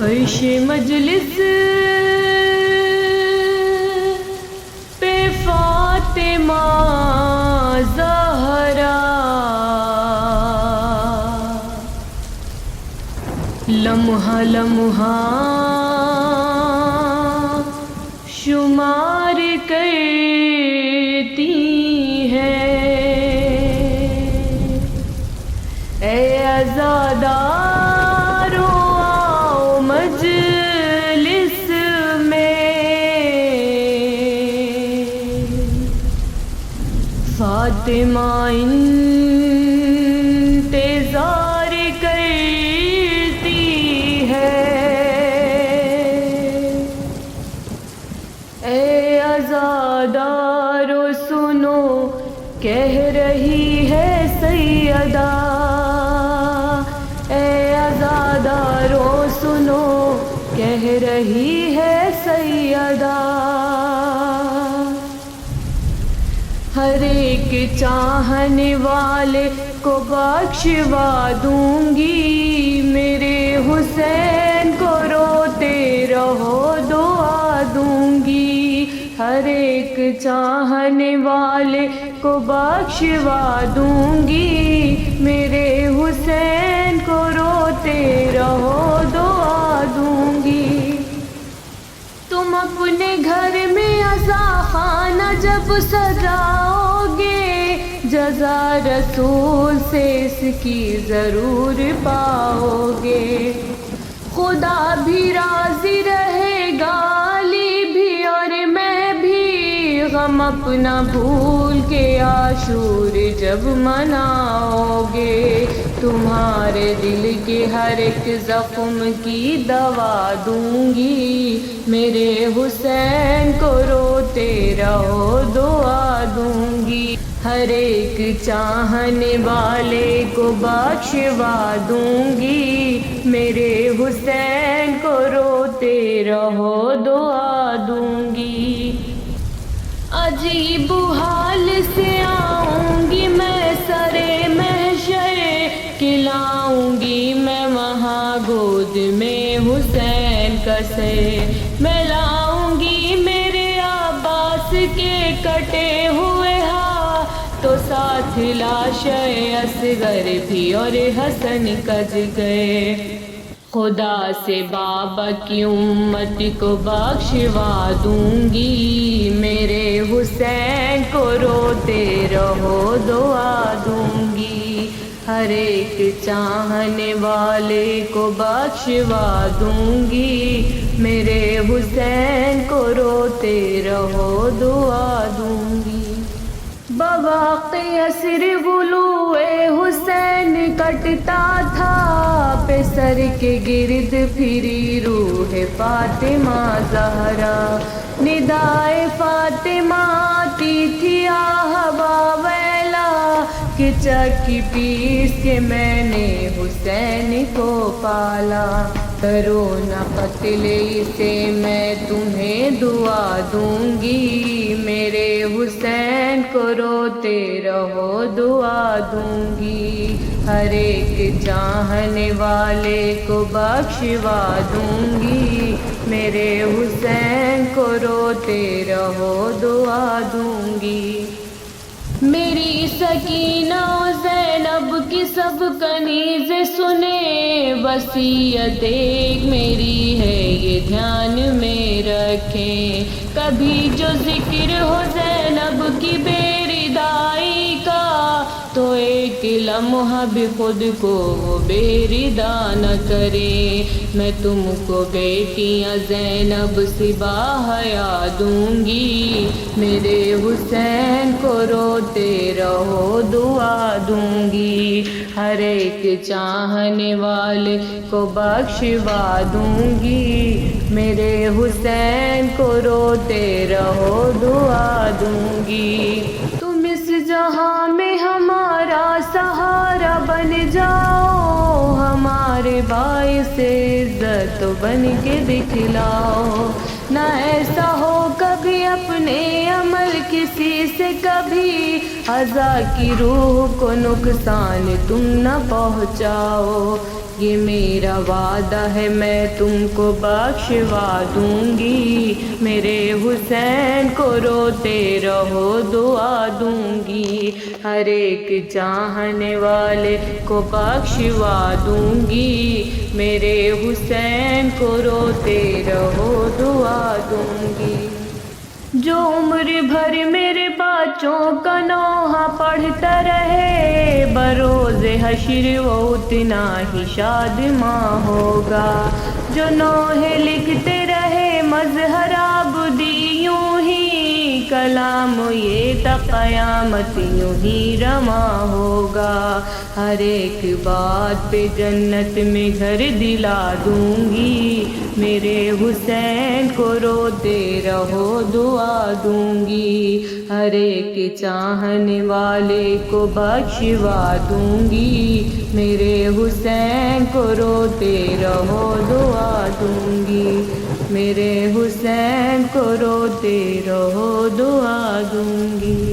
عرش مجلس پہ فاطمہ زہرا لمحہ لمحہ شمار کرتی ہے، اے عزادارو آؤ مجلس میں، فاطمہ انتظار کرتی ہے، اے عزادارو سنو کہہ رہی ہے سیدہ، اے عزادارو سنو کہہ رہی ہے سیدہ، ہر ایک چاہنے والے کو بخشوا دوں گی، میرے حسین کو روتے رہو دعا دوں گی، ہر ایک چاہنے والے کو بخشوا دوں گی، میرے حسین کو روتے رہو دعا دوں گی، تم اپنے گھر میں عزا خانہ جب سجاؤ گے، جزا رسول سے اس کی ضرور پاؤ گے، خدا بھی راضی رہے گا، علی بھی اور میں بھی، غم اپنا بھول کے عاشور جب مناؤ گے، تمہارے دل کے ہر ایک زخم کی دوا دوں گی، میرے حسین کو روتے رہو دعا دوں گی، ہر ایک چاہنے والے کو بخشوا دوں گی، میرے حسین کو روتے رہو دعا دوں گی، عجیب حال سے آؤں گی میں سرے محشر، کھلاؤں گی میں وہاں گود میں حسین کا سر، میں لاؤں گی میرے عباس کے کٹے ہوئے تو ساتھ لاش اصغر بھی اور حسن کج گئے، خدا سے بابا کی امت کو بخشوا دوں گی، میرے حسین کو روتے رہو دعا دوں گی، ہر ایک چاہنے والے کو بخشوا دوں گی، میرے حسین کو روتے رہو دعا دوں گی، بواقع عصر طلوع حسین کٹتا تھا، پہ سر کے گرد پھری روح فاطمہ زہرا، ندائے فاطمہ آتی تھی آہ ویلا، کہ چکی پیس کے میں نے حسین کو پالا، کرو نہ قتل اسے میں تمہیں دعا دوں گی، میرے حسین کو روتے رہو دعا دوں گی، ہر ایک چاہنے والے کو بخشوا دوں گی، میرے حسین کو روتے رہو دعا دوں گی، میری سکینہ و زینب کی سب کنیز سنے، وصیت ایک میری ہے یہ دھیان میں رکھیں، کبھی جو ذکر ہو زینب کی بے ردائی کا، تو ایک لمحہ بھی خود کو بے ردا نہ کرے، میں تم کو بیٹیاں زینب سے باحیا دوں گی، میرے حسین کو روتے رہو دعا دوں گی، ہر ایک چاہنے والے کو بخشوا دوں گی، میرے حسین کو روتے رہو دعا دوں گی، تم اس جہاں میں ہمارا سہارا بن جاؤ، ہم ہمارے باعث عزت تو بن کے دکھلاؤ، نہ ایسا ہو کبھی اپنے عمل کسی سے کبھی اذا کی روح کو نقصان تم نہ پہنچاؤ، یہ میرا وعدہ ہے میں تم کو بخشوا دوں گی، میرے حسین کو روتے رہو دعا دوں گی، ہر ایک چاہنے والے کو بخشوا دوں گی، میرے حسین کو روتے رہو دعا دوں گی، جو عمر بھر میرے بچوں کا نوحہ پڑھتا رہے بروز حشر وہ اتنا ہی شادماں ہوگا، جو نوحے لکھتے رہے مظہر عبدی یوں ہی کلام یہ تا قیامت یوں ہی رواں ہوگا، ہر ایک بات پہ جنت میں گھر دلا دوں گی، میرے حسین کو روتے رہو دعا دوں گی، ہر ایک چاہنے والے کو بخشوا دوں گی، میرے حسین کو روتے رہو دعا دوں گی، میرے حسین کو روتے رہو دعا دوں گی۔